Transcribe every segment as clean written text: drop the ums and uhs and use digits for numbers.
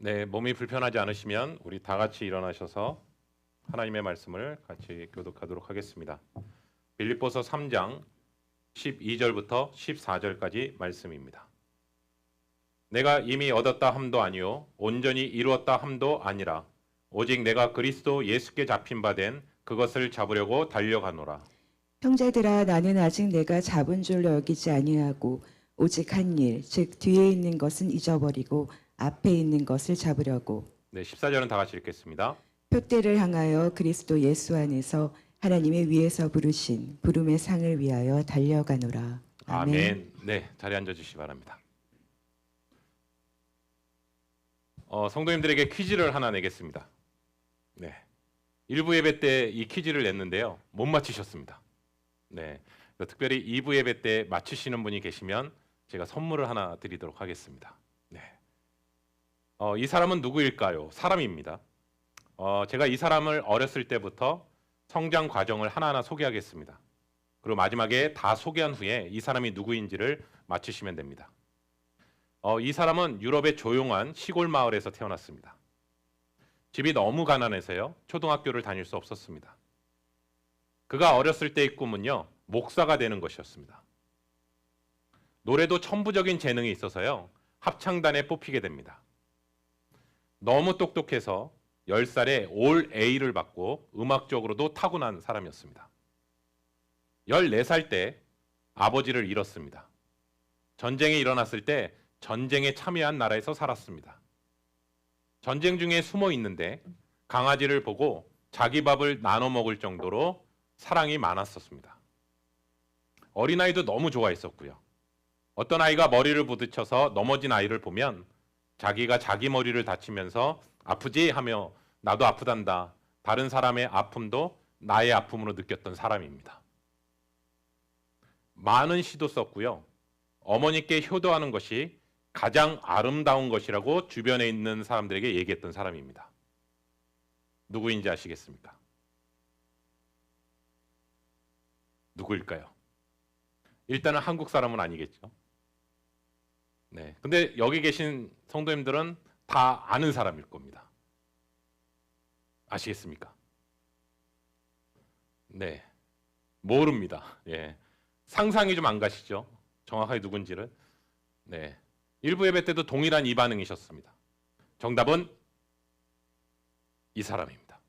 네, 몸이 불편하지 않으시면 우리 다 같이 일어나셔서 하나님의 말씀을 같이 교독하도록 하겠습니다. 빌립보서 3장 12절부터 14절까지 말씀입니다. 내가 이미 얻었다 함도 아니요 온전히 이루었다 함도 아니라 오직 내가 그리스도 예수께 잡힌 바 된 그것을 잡으려고 달려가노라. 형제들아, 나는 아직 내가 잡은 줄로 여기지 아니하고 오직 한 일, 즉 뒤에 있는 것은 잊어버리고 앞에 있는 것을 잡으려고 네, 14절은 다 같이 읽겠습니다. 표대를 향하여 그리스도 예수 안에서 하나님의 위에서 부르신 부름의 상을 위하여 달려가노라. 아멘. 네, 자리에 앉아 주시기 바랍니다. 성도님들에게 퀴즈를 하나 내겠습니다. 네, 일부 예배 때 이 퀴즈를 냈는데요, 못 맞히셨습니다. 네, 특별히 2부 예배 때 맞히시는 분이 계시면 제가 선물을 하나 드리도록 하겠습니다. 네, 이 사람은 누구일까요? 사람입니다. 제가 이 사람을 어렸을 때부터 성장 과정을 하나하나 소개하겠습니다. 그리고 마지막에 다 소개한 후에 이 사람이 누구인지를 맞추시면 됩니다. 이 사람은 유럽의 조용한 시골 마을에서 태어났습니다. 집이 너무 가난해서요, 초등학교를 다닐 수 없었습니다. 그가 어렸을 때의 꿈은요, 목사가 되는 것이었습니다. 노래도 천부적인 재능이 있어서요, 합창단에 뽑히게 됩니다. 너무 똑똑해서 10살에 올 A를 받고 음악적으로도 타고난 사람이었습니다. 14살 때 아버지를 잃었습니다. 전쟁이 일어났을 때 전쟁에 참여한 나라에서 살았습니다. 전쟁 중에 숨어 있는데 강아지를 보고 자기 밥을 나눠 먹을 정도로 사랑이 많았었습니다. 어린아이도 너무 좋아했었고요. 어떤 아이가 머리를 부딪혀서 넘어진 아이를 보면 자기가 자기 머리를 다치면서 아프지? 하며 나도 아프단다. 다른 사람의 아픔도 나의 아픔으로 느꼈던 사람입니다. 많은 시도 썼고요. 어머니께 효도하는 것이 가장 아름다운 것이라고 주변에 있는 사람들에게 얘기했던 사람입니다. 누구인지 아시겠습니까? 누구일까요? 일단은 한국 사람은 아니겠죠. 네, 근데 여기 계신 성도님들은 다 아는 사람일 겁니다. 아시겠습니까? 네, 모릅니다. 예, 상상이 좀 안 가시죠? 정확하게 누군지를. 네, 일부 예배 때도 동일한 이 반응이셨습니다. 정답은 이 사람입니다.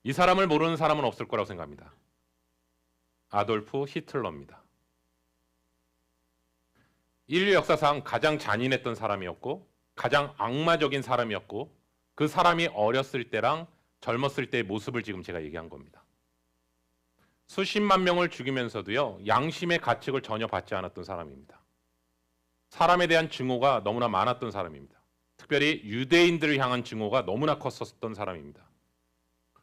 이 사람을 모르는 사람은 없을 거라고 생각합니다. 아돌프 히틀러입니다. 인류 역사상 가장 잔인했던 사람이었고 가장 악마적인 사람이었고 그 사람이 어렸을 때랑 젊었을 때의 모습을 지금 제가 얘기한 겁니다. 수십만 명을 죽이면서도요, 양심의 가책을 전혀 받지 않았던 사람입니다. 사람에 대한 증오가 너무나 많았던 사람입니다. 특별히 유대인들을 향한 증오가 너무나 컸었던 사람입니다.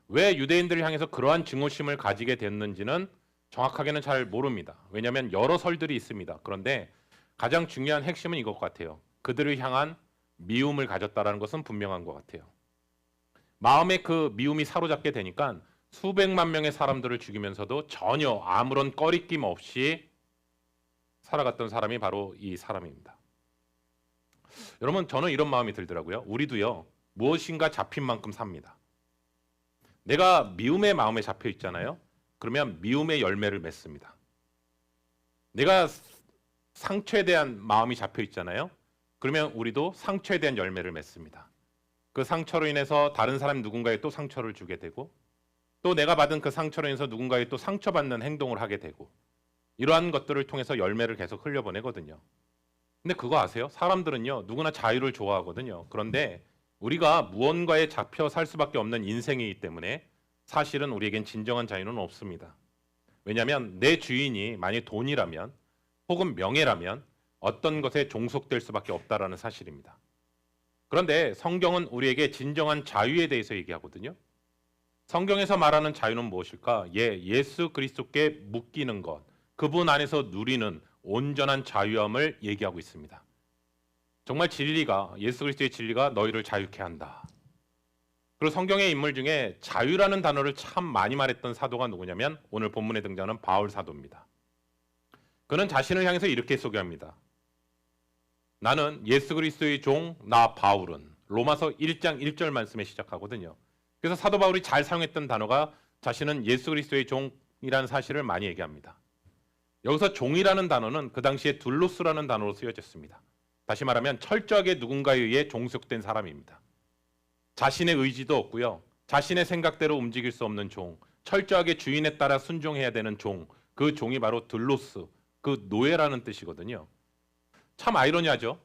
왜 유대인들을 향해서 그러한 증오심을 가지게 됐는지는 정확하게는 잘 모릅니다. 왜냐하면 여러 설들이 있습니다. 그런데 가장 중요한 핵심은 이것 같아요. 그들을 향한 미움을 가졌다는 것은 분명한 것 같아요. 마음에 그 미움이 사로잡게 되니까 수백만 명의 사람들을 죽이면서도 전혀 아무런 꺼리낌 없이 살아갔던 사람이 바로 이 사람입니다. 여러분, 저는 이런 마음이 들더라고요. 우리도요, 무엇인가 잡힌 만큼 삽니다. 내가 미움의 마음에 잡혀 있잖아요. 그러면 미움의 열매를 맺습니다. 내가 상처에 대한 마음이 잡혀 있잖아요. 그러면 우리도 상처에 대한 열매를 맺습니다. 그 상처로 인해서 다른 사람 누군가에 또 상처를 주게 되고 또 내가 받은 그 상처로 인해서 누군가에 또 상처받는 행동을 하게 되고 이러한 것들을 통해서 열매를 계속 흘려보내거든요. 근데 그거 아세요? 사람들은요, 누구나 자유를 좋아하거든요. 그런데 우리가 무언가에 잡혀 살 수밖에 없는 인생이기 때문에 사실은 우리에겐 진정한 자유는 없습니다. 왜냐하면 내 주인이 만약 돈이라면 혹은 명예라면 어떤 것에 종속될 수밖에 없다라는 사실입니다. 그런데 성경은 우리에게 진정한 자유에 대해서 얘기하거든요. 성경에서 말하는 자유는 무엇일까? 예수 그리스도께 묶이는 것, 그분 안에서 누리는 온전한 자유함을 얘기하고 있습니다. 정말 진리가, 예수 그리스도의 진리가 너희를 자유케 한다. 그리고 성경의 인물 중에 자유라는 단어를 참 많이 말했던 사도가 누구냐면 오늘 본문에 등장하는 바울 사도입니다. 그는 자신을 향해서 이렇게 소개합니다. 나는 예수 그리스도의 종, 나 바울은 로마서 1장 1절 말씀에 시작하거든요. 그래서 사도 바울이 잘 사용했던 단어가 자신은 예수 그리스도의 종이라는 사실을 많이 얘기합니다. 여기서 종이라는 단어는 그 당시에 둘로스라는 단어로 쓰여졌습니다. 다시 말하면 철저하게 누군가에 의해 종속된 사람입니다. 자신의 의지도 없고요. 자신의 생각대로 움직일 수 없는 종, 철저하게 주인에 따라 순종해야 되는 종, 그 종이 바로 둘로스, 그 노예라는 뜻이거든요. 참 아이러니하죠.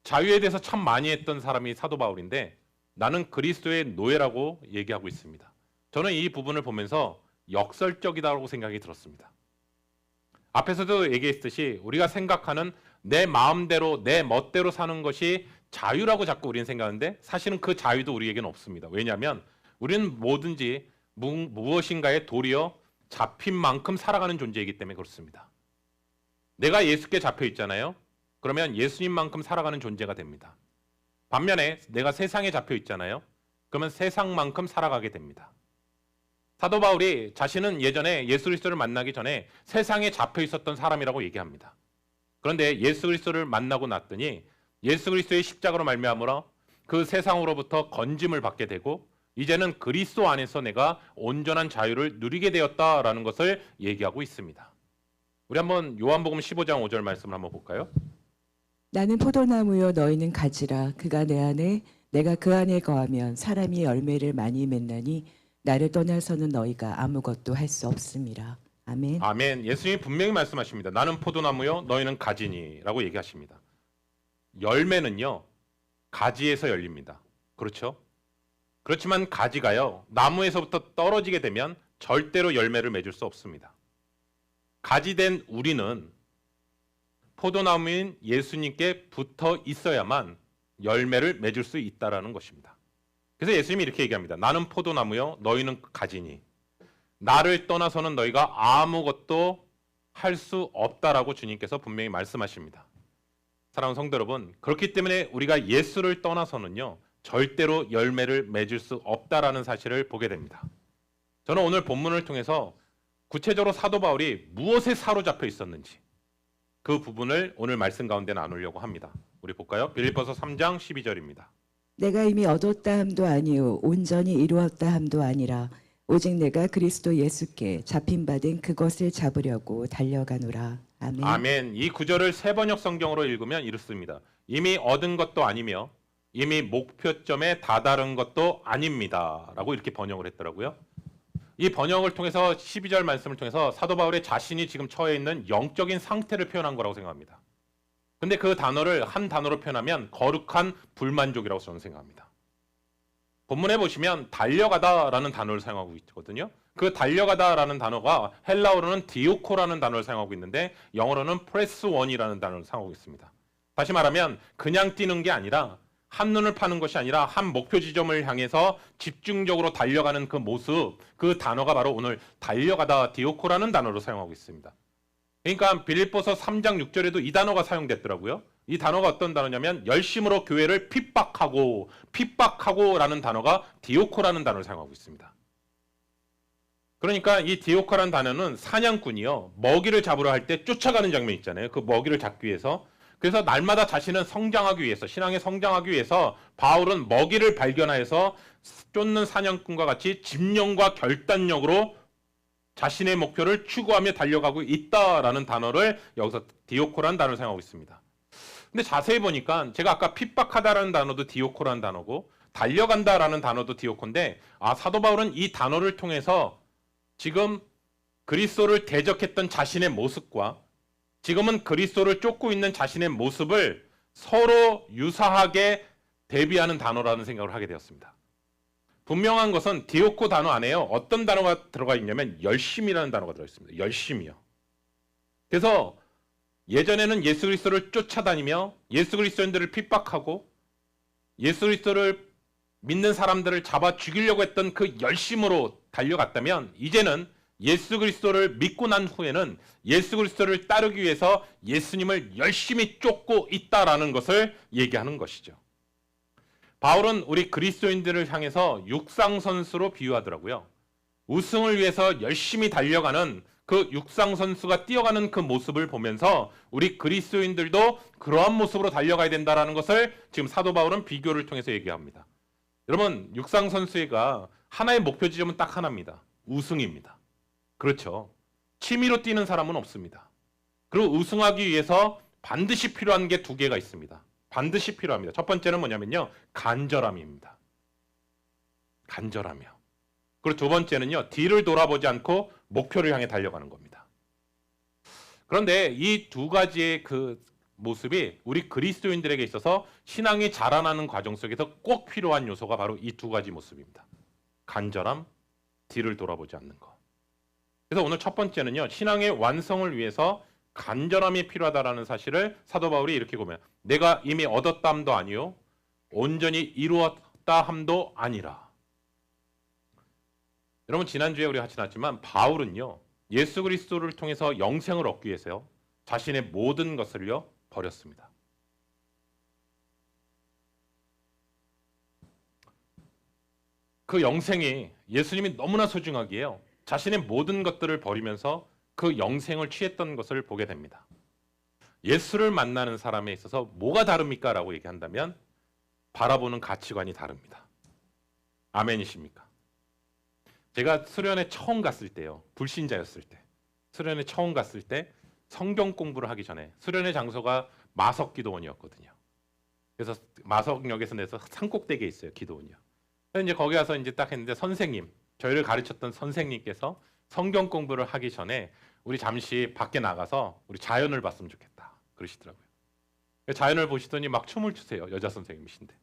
자유에 대해서 참 많이 했던 사람이 사도 바울인데 나는 그리스도의 노예라고 얘기하고 있습니다. 저는 이 부분을 보면서 역설적이다고 생각이 들었습니다. 앞에서도 얘기했듯이 우리가 생각하는 내 마음대로 내 멋대로 사는 것이 자유라고 자꾸 우리는 생각하는데 사실은 그 자유도 우리에게는 없습니다. 왜냐하면 우리는 뭐든지 무엇인가에 도리어 잡힌 만큼 살아가는 존재이기 때문에 그렇습니다. 내가 예수께 잡혀 있잖아요. 그러면 예수님만큼 살아가는 존재가 됩니다. 반면에 내가 세상에 잡혀 있잖아요. 그러면 세상만큼 살아가게 됩니다. 사도 바울이 자신은 예전에 예수 그리스도를 만나기 전에 세상에 잡혀 있었던 사람이라고 얘기합니다. 그런데 예수 그리스도를 만나고 났더니 예수 그리스도의 십자가로 말미암으로 그 세상으로부터 건짐을 받게 되고 이제는 그리스도 안에서 내가 온전한 자유를 누리게 되었다라는 것을 얘기하고 있습니다. 우리 한번 요한복음 15장 5절 말씀을 한번 볼까요? 나는 포도나무요 너희는 가지라. 그가 내 안에 내가 그 안에 거하면 사람이 열매를 많이 맺나니 나를 떠나서는 너희가 아무것도 할 수 없음이라. 아멘. 아멘. 예수님이 분명히 말씀하십니다. 나는 포도나무요 너희는 가지니라고 얘기하십니다. 열매는요 가지에서 열립니다. 그렇죠? 그렇지만 가지가요 나무에서부터 떨어지게 되면 절대로 열매를 맺을 수 없습니다. 가지된 우리는 포도나무인 예수님께 붙어 있어야만 열매를 맺을 수 있다라는 것입니다. 그래서 예수님이 이렇게 얘기합니다. 나는 포도나무요 너희는 가지니 나를 떠나서는 너희가 아무것도 할 수 없다라고 주님께서 분명히 말씀하십니다. 사랑하는 성도 여러분, 그렇기 때문에 우리가 예수를 떠나서는요 절대로 열매를 맺을 수 없다라는 사실을 보게 됩니다. 저는 오늘 본문을 통해서 구체적으로 사도 바울이 무엇에 사로잡혀 있었는지 그 부분을 오늘 말씀 가운데 나누려고 합니다. 우리 볼까요? 빌립보서 3장 12절입니다. 내가 이미 얻었다 함도 아니요 온전히 이루었다 함도 아니라 오직 내가 그리스도 예수께 잡힌 바 된 그것을 잡으려고 달려가노라. 아멘. 아멘. 이 구절을 새 번역 성경으로 읽으면 이렇습니다. 이미 얻은 것도 아니며 이미 목표점에 다다른 것도 아닙니다. 라고 이렇게 번역을 했더라고요. 이 번역을 통해서 12절 말씀을 통해서 사도 바울의 자신이 지금 처해 있는 영적인 상태를 표현한 거라고 생각합니다. 근데 그 단어를 한 단어로 표현하면 거룩한 불만족이라고 저는 생각합니다. 본문에 보시면 달려가다라는 단어를 사용하고 있거든요. 그 달려가다라는 단어가 헬라어로는 디오코라는 단어를 사용하고 있는데 영어로는 프레스 원이라는 단어를 사용하고 있습니다. 다시 말하면 그냥 뛰는 게 아니라 한눈을 파는 것이 아니라 한 목표 지점을 향해서 집중적으로 달려가는 그 모습, 그 단어가 바로 오늘 달려가다 디오코라는 단어로 사용하고 있습니다. 그러니까 빌립보서 3장 6절에도 이 단어가 사용됐더라고요. 이 단어가 어떤 단어냐면 열심으로 교회를 핍박하고라는 단어가 디오코라는 단어를 사용하고 있습니다. 그러니까 이 디오코라는 단어는 사냥꾼이요. 먹이를 잡으러 할 때 쫓아가는 장면 있잖아요. 그 먹이를 잡기 위해서. 그래서 날마다 자신은 성장하기 위해서, 신앙에 성장하기 위해서 바울은 먹이를 발견하여서 쫓는 사냥꾼과 같이 집념과 결단력으로 자신의 목표를 추구하며 달려가고 있다라는 단어를 여기서 디오코라는 단어를 사용하고 있습니다. 근데 자세히 보니까 제가 아까 핍박하다라는 단어도 디오코라는 단어고 달려간다라는 단어도 디오코인데 사도 바울은 이 단어를 통해서 지금 그리스도를 대적했던 자신의 모습과 지금은 그리스도를 쫓고 있는 자신의 모습을 서로 유사하게 대비하는 단어라는 생각을 하게 되었습니다. 분명한 것은 디오코 단어 안에요. 어떤 단어가 들어가 있냐면 열심이라는 단어가 들어 있습니다. 열심이요. 그래서 예전에는 예수 그리스도를 쫓아다니며 예수 그리스도인들을 핍박하고 예수 그리스도를 믿는 사람들을 잡아 죽이려고 했던 그 열심으로 달려갔다면 이제는 예수 그리스도를 믿고 난 후에는 예수 그리스도를 따르기 위해서 예수님을 열심히 쫓고 있다라는 것을 얘기하는 것이죠. 바울은 우리 그리스도인들을 향해서 육상 선수로 비유하더라고요. 우승을 위해서 열심히 달려가는 그 육상 선수가 뛰어가는 그 모습을 보면서 우리 그리스도인들도 그러한 모습으로 달려가야 된다라는 것을 지금 사도 바울은 비교를 통해서 얘기합니다. 여러분, 육상 선수가 하나의 목표 지점은 딱 하나입니다. 우승입니다. 그렇죠. 취미로 뛰는 사람은 없습니다. 그리고 우승하기 위해서 반드시 필요한 게 두 개가 있습니다. 반드시 필요합니다. 첫 번째는 뭐냐면요, 간절함입니다. 간절함이요. 그리고 두 번째는요, 뒤를 돌아보지 않고 목표를 향해 달려가는 겁니다. 그런데 이 두 가지의 그 모습이 우리 그리스도인들에게 있어서 신앙이 자라나는 과정 속에서 꼭 필요한 요소가 바로 이 두 가지 모습입니다. 간절함, 뒤를 돌아보지 않는 것. 그래서 오늘 첫 번째는요, 신앙의 완성을 위해서 간절함이 필요하다라는 사실을 사도 바울이 이렇게 보면, 내가 이미 얻었다 함도 아니요 온전히 이루었다 함도 아니라. 여러분, 지난주에 우리가 같이 나왔지만 바울은요, 예수 그리스도를 통해서 영생을 얻기 위해서요, 자신의 모든 것을요 버렸습니다. 그 영생이 예수님이 너무나 소중하기에요, 자신의 모든 것들을 버리면서 그 영생을 취했던 것을 보게 됩니다. 예수를 만나는 사람에 있어서 뭐가 다릅니까? 라고 얘기한다면 바라보는 가치관이 다릅니다. 아멘이십니까? 제가 수련회 처음 갔을 때요, 불신자였을 때, 수련회 처음 갔을 때 성경 공부를 하기 전에, 수련회 장소가 마석기도원이었거든요. 그래서 마석역에서 내서 산꼭대기에 있어요, 기도원이요. 그래서 이제 거기 가서 이제 딱 했는데, 선생님, 저희를 가르쳤던 선생님께서 성경 공부를 하기 전에 우리 잠시 밖에 나가서 우리 자연을 봤으면 좋겠다 그러시더라고요. 자연을 보시더니 막 춤을 추세요. 여자 선생님이신데,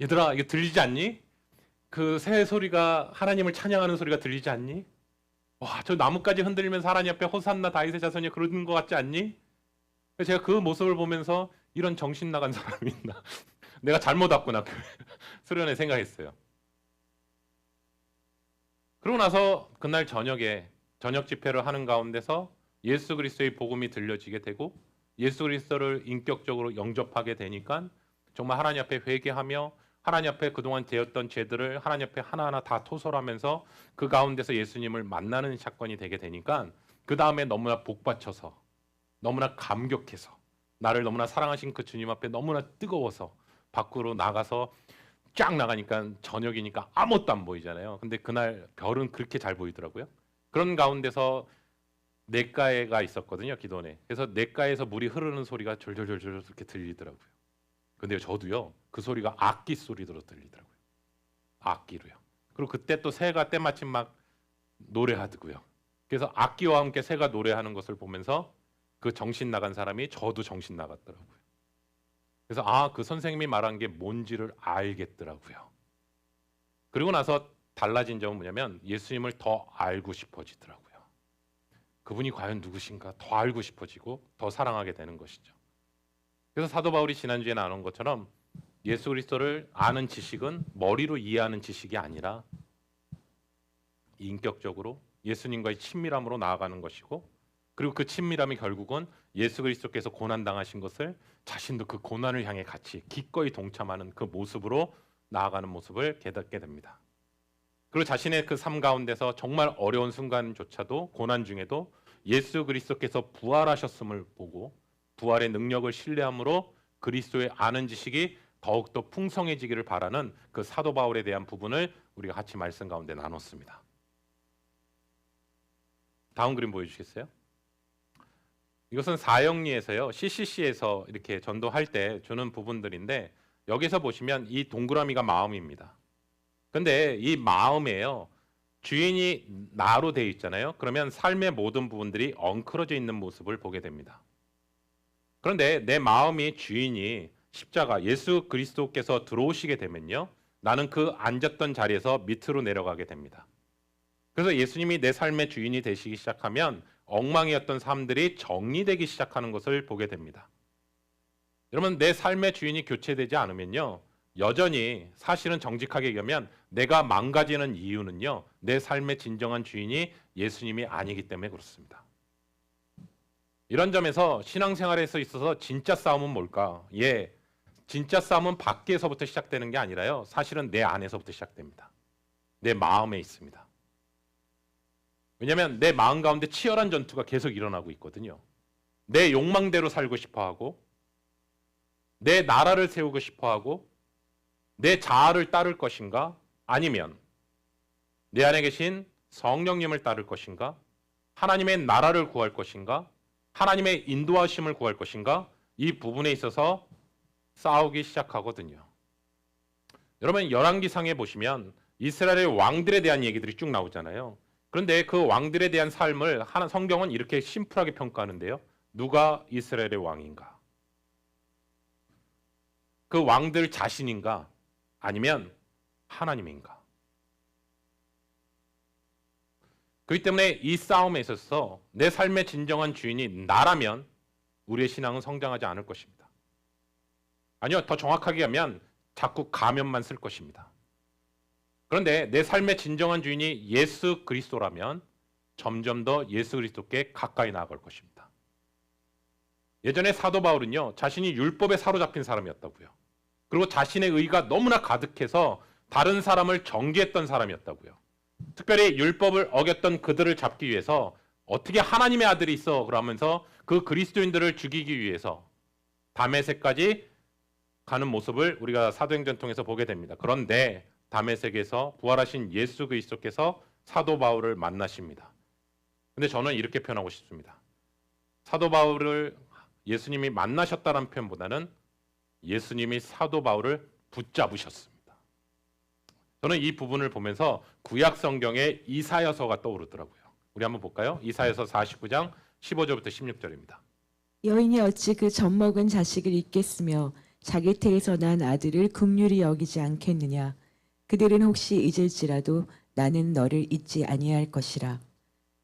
얘들아 이거 들리지 않니? 그 새 소리가, 하나님을 찬양하는 소리가 들리지 않니? 와, 저 나뭇가지 흔들면서 하나님 앞에 호산나 다윗의 자손이 그러는 것 같지 않니? 제가 그 모습을 보면서 이런 정신 나간 사람이 있나? 내가 잘못 왔구나, 수련회 생각했어요. 그러고 나서 그날 저녁에 저녁 집회를 하는 가운데서 예수 그리스도의 복음이 들려지게 되고 예수 그리스도를 인격적으로 영접하게 되니까 정말 하나님 앞에 회개하며 하나님 앞에 그동안 되었던 죄들을 하나님 앞에 하나하나 다 토설하면서 그 가운데서 예수님을 만나는 사건이 되게 되니까 그 다음에 너무나 복받쳐서, 너무나 감격해서, 나를 너무나 사랑하신 그 주님 앞에 너무나 뜨거워서 밖으로 나가서 쫙 나가니까 저녁이니까 아무것도 안 보이잖아요. 근데 그날 별은 그렇게 잘 보이더라고요. 그런 가운데서 냇가에가 있었거든요, 기도원에. 그래서 냇가에서 물이 흐르는 소리가 졸졸졸졸 이렇게 들리더라고요. 근데 저도요, 그 소리가 악기 소리로 들리더라고요. 악기로요. 그리고 그때 또 새가 때마침 막 노래하더고요. 그래서 악기와 함께 새가 노래하는 것을 보면서 그 정신 나간 사람이 저도 정신 나갔더라고요. 그래서 그 선생님이 말한 게 뭔지를 알겠더라고요. 그리고 나서 달라진 점은 뭐냐면 예수님을 더 알고 싶어지더라고요. 그분이 과연 누구신가 더 알고 싶어지고 더 사랑하게 되는 것이죠. 그래서 사도 바울이 지난주에 나눈 것처럼 예수 그리스도를 아는 지식은 머리로 이해하는 지식이 아니라 인격적으로 예수님과의 친밀함으로 나아가는 것이고, 그리고 그 친밀함이 결국은 예수 그리스도께서 고난당하신 것을 자신도 그 고난을 향해 같이 기꺼이 동참하는 그 모습으로 나아가는 모습을 깨닫게 됩니다. 그리고 자신의 그 삶 가운데서 정말 어려운 순간조차도, 고난 중에도 예수 그리스도께서 부활하셨음을 보고 부활의 능력을 신뢰함으로 그리스도의 아는 지식이 더욱더 풍성해지기를 바라는 그 사도 바울에 대한 부분을 우리가 같이 말씀 가운데 나눴습니다. 다음 그림 보여주시겠어요? 이것은 사형리에서요, CCC에서 이렇게 전도할 때 주는 부분들인데, 여기서 보시면 이 동그라미가 마음입니다. 근데 이 마음에요, 주인이 나로 되어 있잖아요. 그러면 삶의 모든 부분들이 엉클어져 있는 모습을 보게 됩니다. 그런데 내 마음이 주인이 십자가 예수 그리스도께서 들어오시게 되면요, 나는 그 앉았던 자리에서 밑으로 내려가게 됩니다. 그래서 예수님이 내 삶의 주인이 되시기 시작하면 엉망이었던 삶들이 정리되기 시작하는 것을 보게 됩니다. 여러분, 내 삶의 주인이 교체되지 않으면요, 여전히 사실은 정직하게 얘기하면 내가 망가지는 이유는요, 내 삶의 진정한 주인이 예수님이 아니기 때문에 그렇습니다. 이런 점에서 신앙생활에서 있어서 진짜 싸움은 뭘까? 진짜 싸움은 밖에서부터 시작되는 게 아니라요, 사실은 내 안에서부터 시작됩니다. 내 마음에 있습니다. 왜냐하면 내 마음 가운데 치열한 전투가 계속 일어나고 있거든요. 내 욕망대로 살고 싶어하고, 내 나라를 세우고 싶어하고, 내 자아를 따를 것인가, 아니면 내 안에 계신 성령님을 따를 것인가, 하나님의 나라를 구할 것인가, 하나님의 인도하심을 구할 것인가, 이 부분에 있어서 싸우기 시작하거든요. 여러분, 열왕기상에 보시면 이스라엘의 왕들에 대한 얘기들이 쭉 나오잖아요. 그런데 그 왕들에 대한 삶을 성경은 이렇게 심플하게 평가하는데요. 누가 이스라엘의 왕인가? 그 왕들 자신인가? 아니면 하나님인가? 그렇기 때문에 이 싸움에 있어서 내 삶의 진정한 주인이 나라면 우리의 신앙은 성장하지 않을 것입니다. 아니요, 더 정확하게 하면 자꾸 가면만 쓸 것입니다. 그런데 내 삶의 진정한 주인이 예수 그리스도라면 점점 더 예수 그리스도께 가까이 나아갈 것입니다. 예전에 사도 바울은요, 자신이 율법에 사로잡힌 사람이었다고요. 그리고 자신의 의가 너무나 가득해서 다른 사람을 정죄했던 사람이었다고요. 특별히 율법을 어겼던 그들을 잡기 위해서 어떻게 하나님의 아들이 있어 그러면서 그 그리스도인들을 죽이기 위해서 다메섹까지 가는 모습을 우리가 사도행전 통해서 보게 됩니다. 그런데 다메섹에서 부활하신 예수 그리스도께서 사도 바울을 만나십니다. 근데 저는 이렇게 표현하고 싶습니다. 사도 바울을 예수님이 만나셨다는 표현보다는 예수님이 사도 바울을 붙잡으셨습니다. 저는 이 부분을 보면서 구약 성경의 이사야서가 떠오르더라고요. 우리 한번 볼까요? 이사야서 49장 15절부터 16절입니다. 여인이 어찌 그 젖먹은 자식을 잊겠으며 자기 태에서 난 아들을 긍휼히 여기지 않겠느냐. 그들은 혹시 잊을지라도 나는 너를 잊지 아니할 것이라.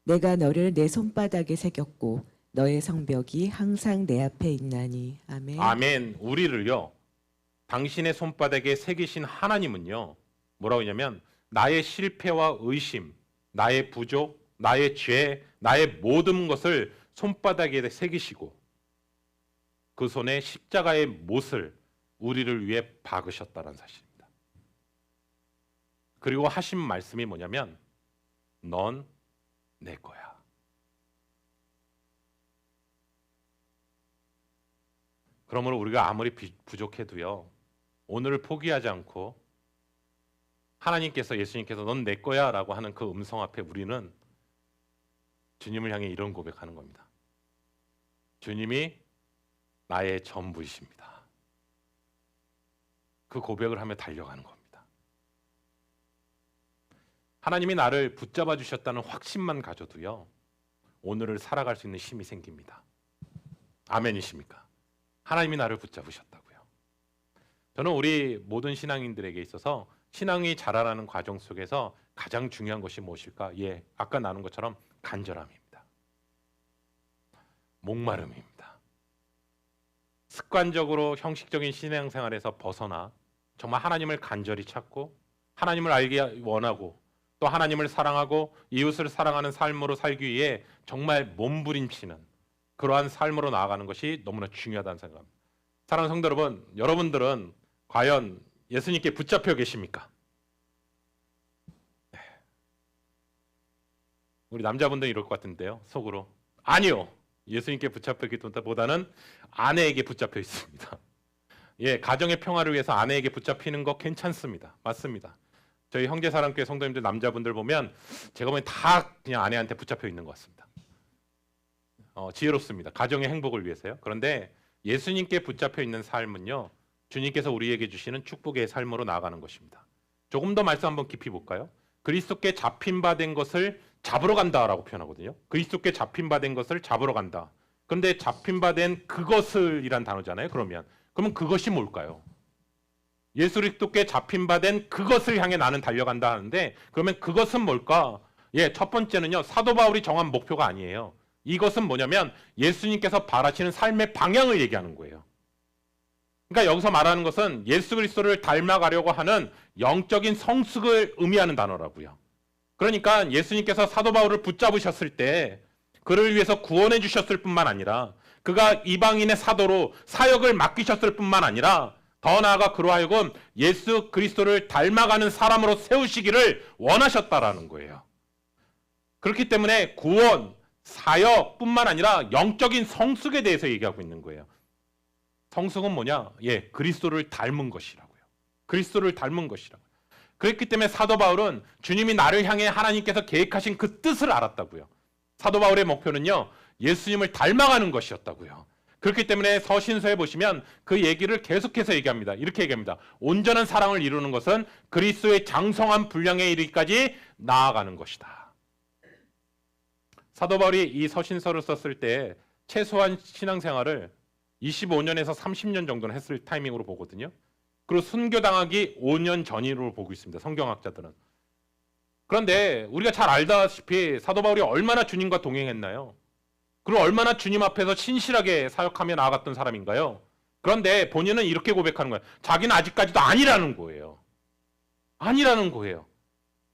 내가 너를 내 손바닥에 새겼고 너의 성벽이 항상 내 앞에 있나니. 아멘. 아멘. 우리를요, 당신의 손바닥에 새기신 하나님은요, 뭐라고 하냐면 나의 실패와 의심, 나의 부족, 나의 죄, 나의 모든 것을 손바닥에 새기시고 그 손에 십자가의 못을 우리를 위해 박으셨다는 사실입니다. 그리고 하신 말씀이 뭐냐면 넌 내 거야. 그러므로 우리가 아무리 부족해도요, 오늘을 포기하지 않고 하나님께서, 예수님께서 넌 내 거야 라고 하는 그 음성 앞에 우리는 주님을 향해 이런 고백하는 겁니다. 주님이 나의 전부이십니다. 그 고백을 하며 달려가는 겁니다. 하나님이 나를 붙잡아 주셨다는 확신만 가져도요, 오늘을 살아갈 수 있는 힘이 생깁니다. 아멘이십니까? 하나님이 나를 붙잡으셨다고요. 저는 우리 모든 신앙인들에게 있어서 신앙이 자라나는 과정 속에서 가장 중요한 것이 무엇일까? 예, 아까 나눈 것처럼 간절함입니다. 목마름입니다. 습관적으로 형식적인 신앙생활에서 벗어나 정말 하나님을 간절히 찾고 하나님을 알기 원하고 또 하나님을 사랑하고 이웃을 사랑하는 삶으로 살기 위해 정말 몸부림치는 그러한 삶으로 나아가는 것이 너무나 중요하다는 생각합니다. 사랑하는 성도 여러분, 여러분들은 과연 예수님께 붙잡혀 계십니까? 우리 남자분들은 이럴 것 같은데요, 속으로. 아니요, 예수님께 붙잡혀 있기보다는 아내에게 붙잡혀 있습니다. 예, 가정의 평화를 위해서 아내에게 붙잡히는 거 괜찮습니다. 맞습니다. 저희 형제사랑교회 성도님들 남자분들 보면 제가 보면 다 그냥 아내한테 붙잡혀 있는 것 같습니다. 지혜롭습니다. 가정의 행복을 위해서요. 그런데 예수님께 붙잡혀 있는 삶은요, 주님께서 우리에게 주시는 축복의 삶으로 나아가는 것입니다. 조금 더 말씀 한번 깊이 볼까요? 그리스도께 잡힌 바 된 것을 잡으러 간다라고 표현하거든요. 그리스도께 잡힌 바 된 것을 잡으러 간다. 그런데 잡힌 바 된 그것을이란 단어잖아요. 그러면 그것이 뭘까요? 예수 그리스도께 잡힌 바 된 그것을 향해 나는 달려간다 하는데, 그러면 그것은 뭘까? 예, 첫 번째는요, 사도 바울이 정한 목표가 아니에요. 이것은 뭐냐면 예수님께서 바라시는 삶의 방향을 얘기하는 거예요. 그러니까 여기서 말하는 것은 예수 그리스도를 닮아가려고 하는 영적인 성숙을 의미하는 단어라고요. 그러니까 예수님께서 사도 바울을 붙잡으셨을 때 그를 위해서 구원해 주셨을 뿐만 아니라 그가 이방인의 사도로 사역을 맡기셨을 뿐만 아니라 더 나아가 그로 하여금 예수 그리스도를 닮아가는 사람으로 세우시기를 원하셨다라는 거예요. 그렇기 때문에 구원, 사역뿐만 아니라 영적인 성숙에 대해서 얘기하고 있는 거예요. 성숙은 뭐냐? 예, 그리스도를 닮은 것이라고요. 그리스도를 닮은 것이라고요. 그렇기 때문에 사도 바울은 주님이 나를 향해 하나님께서 계획하신 그 뜻을 알았다고요. 사도 바울의 목표는요, 예수님을 닮아가는 것이었다고요. 그렇기 때문에 서신서에 보시면 그 얘기를 계속해서 얘기합니다. 이렇게 얘기합니다. 온전한 사랑을 이루는 것은 그리스도의 장성한 분량에 이르기까지 나아가는 것이다. 사도 바울이 이 서신서를 썼을 때 최소한 신앙생활을 25년에서 30년 정도는 했을 타이밍으로 보거든요. 그리고 순교당하기 5년 전으로 보고 있습니다. 성경학자들은. 그런데 우리가 잘 알다시피 사도 바울이 얼마나 주님과 동행했나요? 그리고 얼마나 주님 앞에서 신실하게 사역하며 나아갔던 사람인가요? 그런데 본인은 이렇게 고백하는 거예요. 자기는 아직까지도 아니라는 거예요. 아니라는 거예요.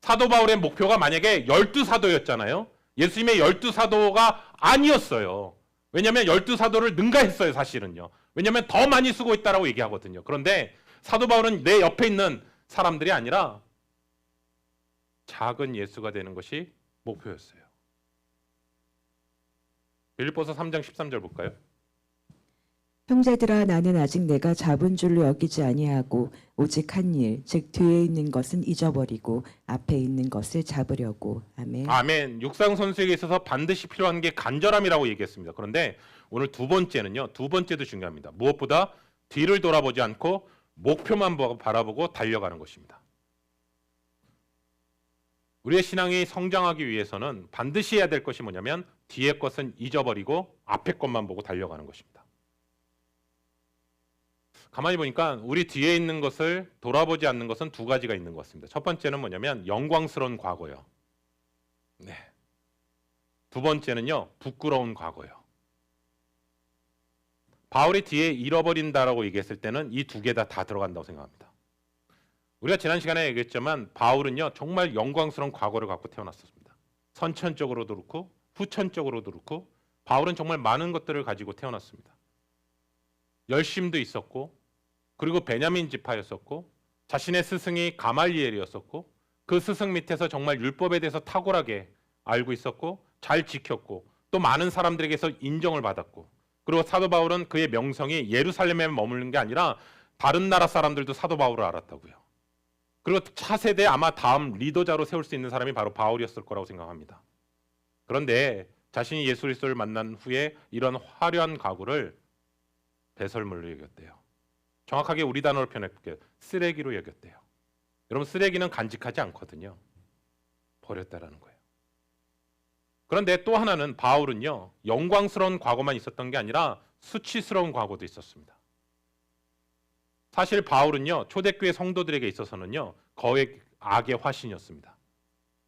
사도 바울의 목표가 만약에 12사도였잖아요. 예수님의 12사도가 아니었어요. 왜냐하면 12사도를 능가했어요, 사실은요. 왜냐하면 더 많이 쓰고 있다라고 얘기하거든요. 그런데 사도 바울은 내 옆에 있는 사람들이 아니라 작은 예수가 되는 것이 목표였어요. 빌립보서 3장 13절 볼까요? 형제들아 나는 아직 내가 잡은 줄로 여기지 아니하고 오직 한 일, 즉 뒤에 있는 것은 잊어버리고 앞에 있는 것을 잡으려고. 아멘. 아멘. 육상 선수에게 있어서 반드시 필요한 게 간절함이라고 얘기했습니다. 그런데 오늘 두 번째는요. 두 번째도 중요합니다. 무엇보다 뒤를 돌아보지 않고 목표만 바라보고 달려가는 것입니다. 우리의 신앙이 성장하기 위해서는 반드시 해야 될 것이 뭐냐면 뒤의 것은 잊어버리고 앞에 것만 보고 달려가는 것입니다. 가만히 보니까 우리 뒤에 있는 것을 돌아보지 않는 것은 두 가지가 있는 것 같습니다. 첫 번째는 뭐냐면 영광스러운 과거요. 네. 두 번째는요, 부끄러운 과거요. 바울이 뒤에 잃어버린다라고 얘기했을 때는 이 두 개 다 들어간다고 생각합니다. 우리가 지난 시간에 얘기했지만 바울은요, 정말 영광스러운 과거를 갖고 태어났습니다. 선천적으로도 그렇고 후천적으로도 그렇고 바울은 정말 많은 것들을 가지고 태어났습니다. 열심도 있었고, 그리고 베냐민 지파였었고, 자신의 스승이 가말리엘이었었고, 그 스승 밑에서 정말 율법에 대해서 탁월하게 알고 있었고, 잘 지켰고, 또 많은 사람들에게서 인정을 받았고, 그리고 사도 바울은 그의 명성이 예루살렘에 머무는 게 아니라 다른 나라 사람들도 사도 바울을 알았다고요. 그리고 차세대 아마 다음 리더자로 세울 수 있는 사람이 바로 바울이었을 거라고 생각합니다. 그런데 자신이 예수 그리스도를 만난 후에 이런 화려한 가구를 배설물로 여겼대요. 정확하게 우리 단어로 표현해볼게요. 쓰레기로 여겼대요. 여러분, 쓰레기는 간직하지 않거든요. 버렸다라는 거예요. 그런데 또 하나는 바울은요, 영광스러운 과거만 있었던 게 아니라 수치스러운 과거도 있었습니다. 사실 바울은요, 초대교회 성도들에게 있어서는요, 거의 악의 화신이었습니다.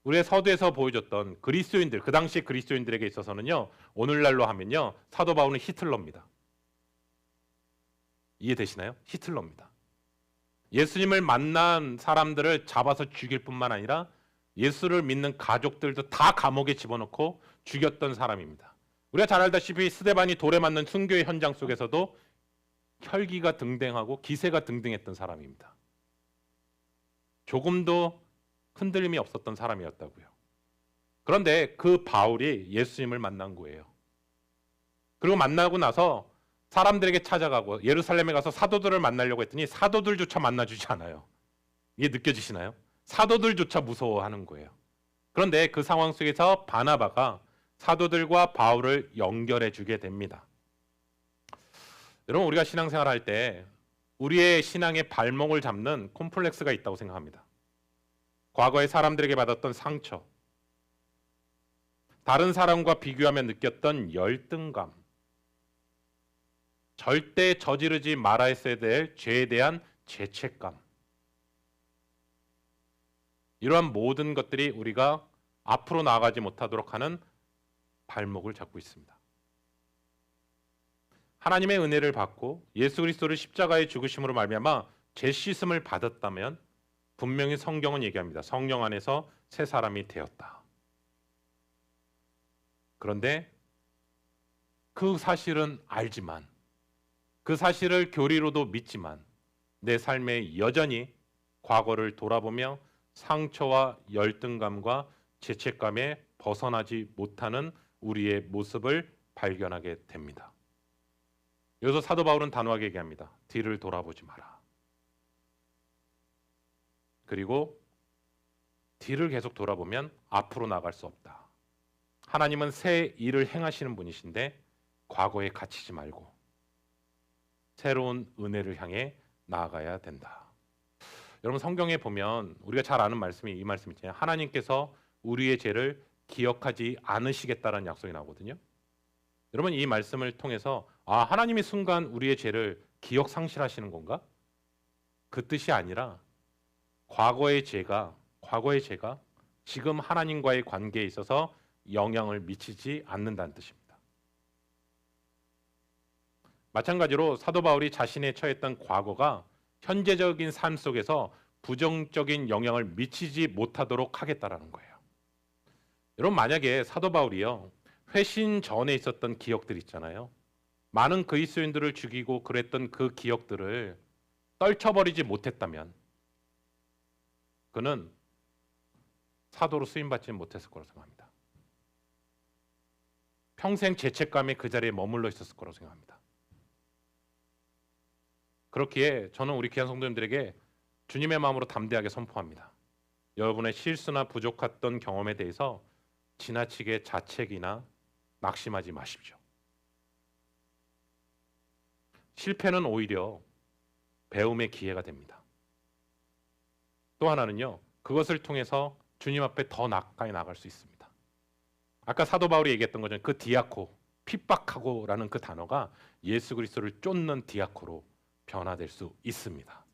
우리의 서두에서 보여줬던 그리스도인들, 그 당시 그리스도인들에게 있어서는요, 오늘날로 하면요, 사도 바울은 히틀러입니다. 이해되시나요? 히틀러입니다. 예수님을 만난 사람들을 잡아서 죽일 뿐만 아니라 예수를 믿는 가족들도 다 감옥에 집어넣고 죽였던 사람입니다. 우리가 잘 알다시피 스데반이 돌에 맞는 순교의 현장 속에서도 혈기가 등등하고 기세가 등등했던 사람입니다. 조금도 흔들림이 없었던 사람이었다고요. 그런데 그 바울이 예수님을 만난 거예요. 그리고 만나고 나서 사람들에게 찾아가고 예루살렘에 가서 사도들을 만나려고 했더니 사도들조차 만나주지 않아요. 이게 느껴지시나요? 사도들조차 무서워하는 거예요. 그런데 그 상황 속에서 바나바가 사도들과 바울을 연결해 주게 됩니다. 여러분, 우리가 신앙생활 할 때 우리의 신앙의 발목을 잡는 콤플렉스가 있다고 생각합니다. 과거에 사람들에게 받았던 상처, 다른 사람과 비교하며 느꼈던 열등감, 절대 저지르지 말아야 될 죄에 대한 죄책감, 이러한 모든 것들이 우리가 앞으로 나아가지 못하도록 하는 발목을 잡고 있습니다. 하나님의 은혜를 받고 예수 그리스도를 십자가의 죽으심으로 말미암아 죄 씻음을 받았다면 분명히 성경은 얘기합니다. 성령 안에서 새 사람이 되었다. 그런데 그 사실은 알지만, 그 사실을 교리로도 믿지만 내 삶에 여전히 과거를 돌아보며 상처와 열등감과 죄책감에 벗어나지 못하는 우리의 모습을 발견하게 됩니다. 여기서 사도 바울은 단호하게 얘기합니다. 뒤를 돌아보지 마라. 그리고 뒤를 계속 돌아보면 앞으로 나갈 수 없다. 하나님은 새 일을 행하시는 분이신데 과거에 갇히지 말고 새로운 은혜를 향해 나아가야 된다. 여러분 성경에 보면 우리가 잘 아는 말씀이 이 말씀 있잖아요. 하나님께서 우리의 죄를 기억하지 않으시겠다라는 약속이 나오거든요. 여러분 이 말씀을 통해서 하나님이 순간 우리의 죄를 기억 상실하시는 건가? 그 뜻이 아니라 과거의 죄가 지금 하나님과의 관계에 있어서 영향을 미치지 않는다는 뜻입니다. 마찬가지로 사도 바울이 자신의 처했던 과거가 현재적인 삶 속에서 부정적인 영향을 미치지 못하도록 하겠다라는 거예요. 여러분 만약에 사도 바울이요 회신 전에 있었던 기억들 있잖아요. 많은 그리스도인들을 죽이고 그랬던 그 기억들을 떨쳐버리지 못했다면 그는 사도로 쓰임받지 못했을 거라고 생각합니다. 평생 죄책감에 그 자리에 머물러 있었을 거라고 생각합니다. 그렇기에 저는 우리 귀한 성도님들에게 주님의 마음으로 담대하게 선포합니다. 여러분의 실수나 부족했던 경험에 대해서 지나치게 자책이나 낙심하지 마십시오. 실패는 오히려 배움의 기회가 됩니다. 또 하나는요, 그것을 통해서 주님 앞에 더 가까이 나갈 수 있습니다. 아까 사도 바울이 얘기했던 거죠. 그 디아코, 핍박하고라는 그 단어가 예수 그리스도를 쫓는 디아코로 변화될 수 있습니다.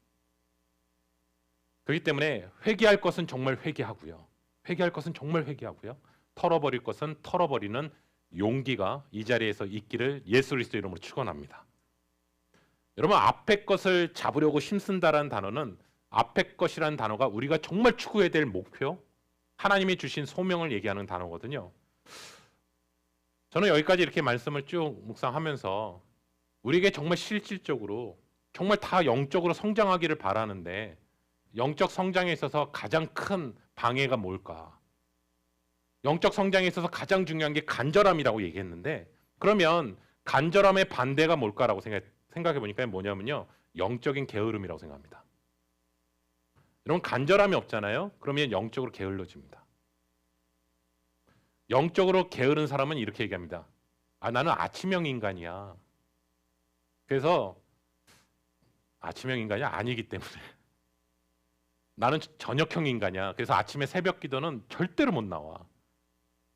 그렇기 때문에 회개할 것은 정말 회개하고요. 털어버릴 것은 털어버리는 용기가 이 자리에서 있기를 예수 그리스도 이름으로 축원합니다. 여러분 앞에 것을 잡으려고 힘쓴다라는 단어는 앞에 것이라는 단어가 우리가 정말 추구해야 될 목표, 하나님이 주신 소명을 얘기하는 단어거든요. 저는 여기까지 이렇게 말씀을 쭉 묵상하면서 우리에게 정말 실질적으로 정말 다 영적으로 성장하기를 바라는데 영적 성장에 있어서 가장 큰 방해가 뭘까? 영적 성장에 있어서 가장 중요한 게 간절함이라고 얘기했는데 그러면 간절함의 반대가 뭘까라고 생각해 보니까 뭐냐면요. 영적인 게으름이라고 생각합니다. 여러분 간절함이 없잖아요. 그러면 영적으로 게을러집니다. 영적으로 게으른 사람은 이렇게 얘기합니다. 나는 아침형 인간이야. 그래서 아침형 인간이 아니기 때문에 나는 저녁형 인간이야. 그래서 아침에 새벽 기도는 절대로 못 나와.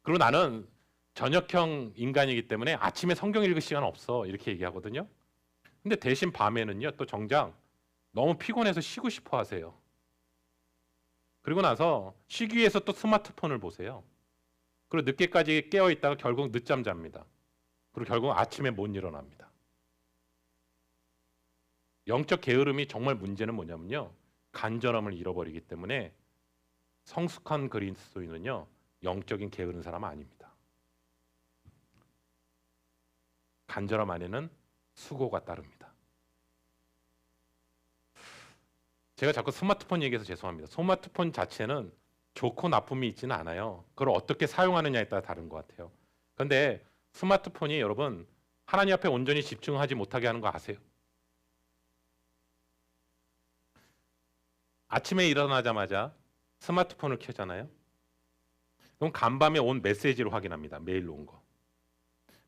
그리고 나는 저녁형 인간이기 때문에 아침에 성경 읽을 시간 없어. 이렇게 얘기하거든요. 근데 대신 밤에는요. 또 정작 너무 피곤해서 쉬고 싶어 하세요. 그리고 나서 쉬기 위해서 또 스마트폰을 보세요. 그리고 늦게까지 깨어 있다가 결국 늦잠 잡니다. 그리고 결국 아침에 못 일어납니다. 영적 게으름이 정말 문제는 뭐냐면요. 간절함을 잃어버리기 때문에 성숙한 그리스도인은요. 영적인 게으른 사람 아닙니다. 간절함 안에는 수고가 따릅니다. 제가 자꾸 스마트폰 얘기해서 죄송합니다. 스마트폰 자체는 좋고 나쁨이 있지는 않아요. 그걸 어떻게 사용하느냐에 따라 다른 것 같아요. 그런데 스마트폰이 여러분 하나님 앞에 온전히 집중하지 못하게 하는 거 아세요? 아침에 일어나자마자 스마트폰을 켜잖아요. 그럼 간밤에 온 메시지를 확인합니다. 메일로 온 거.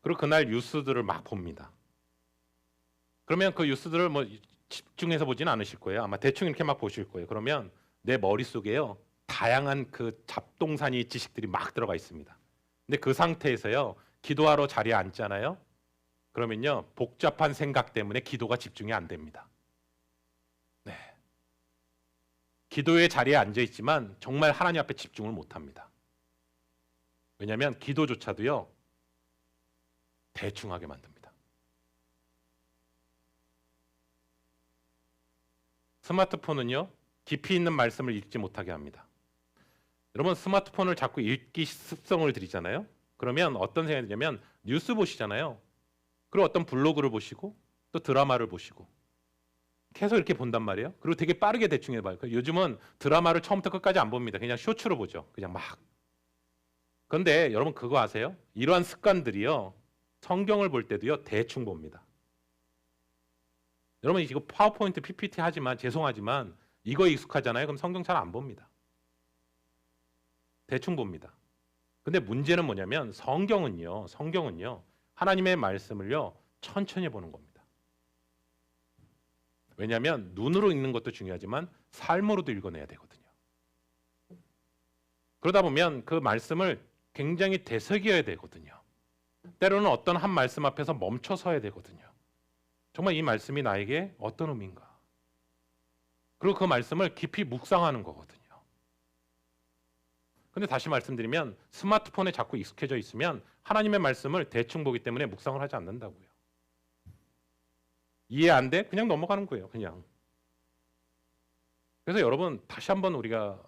그리고 그날 뉴스들을 막 봅니다. 그러면 그 뉴스들을 뭐 집중해서 보지는 않으실 거예요. 아마 대충 이렇게 막 보실 거예요. 그러면 내 머릿속에요. 다양한 그 잡동사니 지식들이 막 들어가 있습니다. 근데 그 상태에서요. 기도하러 자리에 앉잖아요. 그러면요. 복잡한 생각 때문에 기도가 집중이 안 됩니다. 네. 기도의 자리에 앉아 있지만 정말 하나님 앞에 집중을 못 합니다. 왜냐하면 기도조차도요. 대충하게 만듭니다. 스마트폰은요. 깊이 있는 말씀을 읽지 못하게 합니다. 여러분 스마트폰을 자꾸 읽기 습성을 들이잖아요. 그러면 어떤 생각이 드냐면 뉴스 보시잖아요. 그리고 어떤 블로그를 보시고 또 드라마를 보시고 계속 이렇게 본단 말이에요. 그리고 되게 빠르게 대충 해봐요. 요즘은 드라마를 처음부터 끝까지 안 봅니다. 그냥 쇼츠로 보죠. 그냥 막. 그런데 여러분 그거 아세요? 이러한 습관들이요. 성경을 볼 때도요. 대충 봅니다. 여러분 이거 파워포인트 PPT 하지만 죄송하지만 이거 익숙하잖아요. 그럼 성경 잘 안 봅니다. 대충 봅니다. 근데 문제는 뭐냐면 성경은요. 하나님의 말씀을요. 천천히 보는 겁니다. 왜냐하면 눈으로 읽는 것도 중요하지만 삶으로도 읽어내야 되거든요. 그러다 보면 그 말씀을 굉장히 되새겨야 되거든요. 때로는 어떤 한 말씀 앞에서 멈춰 서야 되거든요. 정말 이 말씀이 나에게 어떤 의미인가? 그리고 그 말씀을 깊이 묵상하는 거거든요. 근데 다시 말씀드리면 스마트폰에 자꾸 익숙해져 있으면 하나님의 말씀을 대충 보기 때문에 묵상을 하지 않는다고요. 이해 안 돼? 그냥 넘어가는 거예요. 그냥. 그래서 여러분 다시 한번 우리가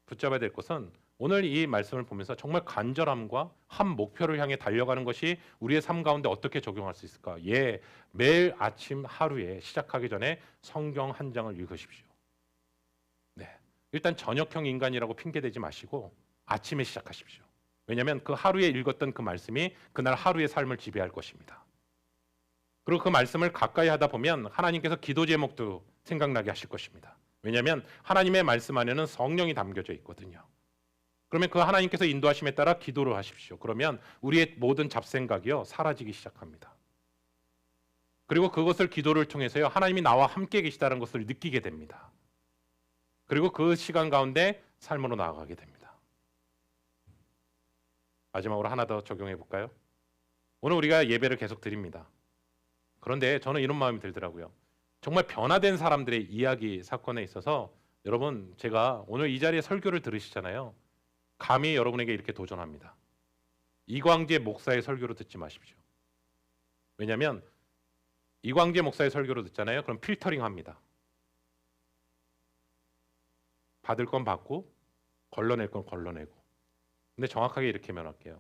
붙잡아야 될 것은 오늘 이 말씀을 보면서 정말 간절함과 한 목표를 향해 달려가는 것이 우리의 삶 가운데 어떻게 적용할 수 있을까? 예, 매일 아침 하루에 시작하기 전에 성경 한 장을 읽으십시오. 네, 일단 저녁형 인간이라고 핑계대지 마시고 아침에 시작하십시오. 왜냐하면 그 하루에 읽었던 그 말씀이 그날 하루의 삶을 지배할 것입니다. 그리고 그 말씀을 가까이 하다 보면 하나님께서 기도 제목도 생각나게 하실 것입니다. 왜냐하면 하나님의 말씀 안에는 성령이 담겨져 있거든요. 그러면 그 하나님께서 인도하심에 따라 기도를 하십시오. 그러면 우리의 모든 잡생각이요 사라지기 시작합니다. 그리고 그것을 기도를 통해서요 하나님이 나와 함께 계시다는 것을 느끼게 됩니다. 그리고 그 시간 가운데 삶으로 나아가게 됩니다. 마지막으로 하나 더 적용해 볼까요? 오늘 우리가 예배를 계속 드립니다. 그런데 저는 이런 마음이 들더라고요. 정말 변화된 사람들의 이야기 사건에 있어서 여러분 제가 오늘 이 자리에 설교를 들으시잖아요. 감히 여러분에게 이렇게 도전합니다. 이광재 목사의 설교로 듣지 마십시오. 왜냐하면 이광재 목사의 설교로 듣잖아요. 그럼 필터링 합니다. 받을 건 받고 걸러낼 건 걸러내고. 근데 정확하게 이렇게 면할게요.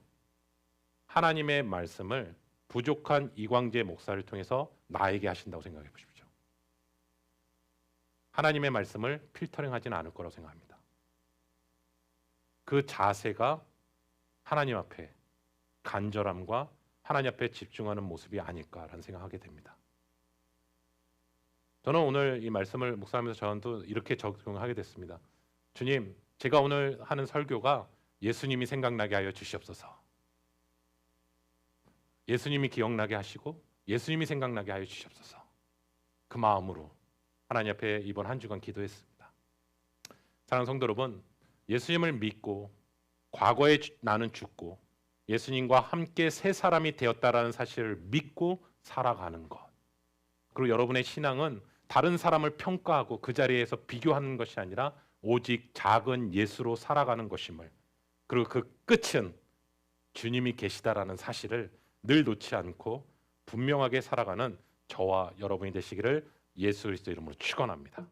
하나님의 말씀을 부족한 이광재 목사를 통해서 나에게 하신다고 생각해 보십시오. 하나님의 말씀을 필터링하지는 않을 거라고 생각합니다. 그 자세가 하나님 앞에 간절함과 하나님 앞에 집중하는 모습이 아닐까라는 생각하게 됩니다. 저는 오늘 이 말씀을 묵상하면서 저도 이렇게 적용하게 됐습니다. 주님, 제가 오늘 하는 설교가 예수님이 생각나게 하여 주시옵소서. 예수님이 기억나게 하시고 예수님이 생각나게 하여 주시옵소서. 그 마음으로 하나님 앞에 이번 한 주간 기도했습니다. 사랑하는 성도 여러분, 예수님을 믿고 과거에 나는 죽고 예수님과 함께 새 사람이 되었다라는 사실을 믿고 살아가는 것. 그리고 여러분의 신앙은 다른 사람을 평가하고 그 자리에서 비교하는 것이 아니라 오직 작은 예수로 살아가는 것임을, 그리고 그 끝은 주님이 계시다라는 사실을 늘 놓지 않고 분명하게 살아가는 저와 여러분이 되시기를 예수 그리스도 이름으로 축원합니다.